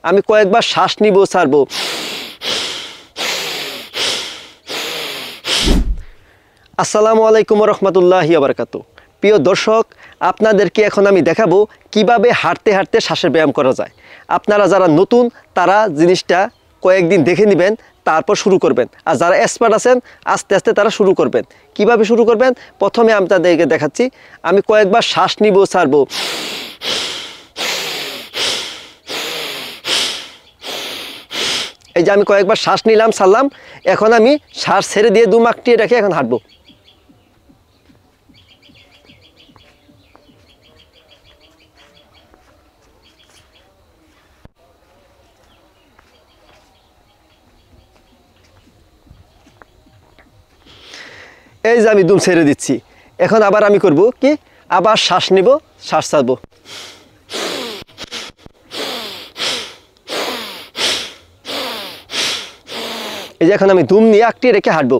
আমি কয়েকবার শ্বাস নিব, ছাড়বো। আসসালামু আলাইকুম রহমতুল্লাহি ওয়া বারাকাতুহু। প্রিয় দর্শক, আপনাদেরকে এখন আমি দেখাবো কিভাবে হাঁটতে হাঁটতে শ্বাসের ব্যায়াম করা যায়। আপনারা যারা নতুন তারা জিনিসটা কয়েকদিন দেখে নেবেন, তারপর শুরু করবেন। আর যারা এক্সপার্ট আছেন আস্তে আস্তে তারা শুরু করবেন। কিভাবে শুরু করবেন? প্রথমে আমি তাদেরকে দেখাচ্ছি। আমি কয়েকবার শ্বাস নিব, ছাড়বো। এই যে আমি কয়েকবার শ্বাস নিলাম, ছাড়লাম। এখন আমি শ্বাস ছেড়ে দিয়ে দু মাকটিয়ে রেখে এখন হাঁটবো। এই যে আমি দুম ছেড়ে দিচ্ছি। এখন আবার আমি করব কি, আবার শ্বাস নিব, শ্বাস ছাড়বো। এই যে এখন আমি দুম নিয়ে আঁকটিয়ে রেখে হাঁটবো।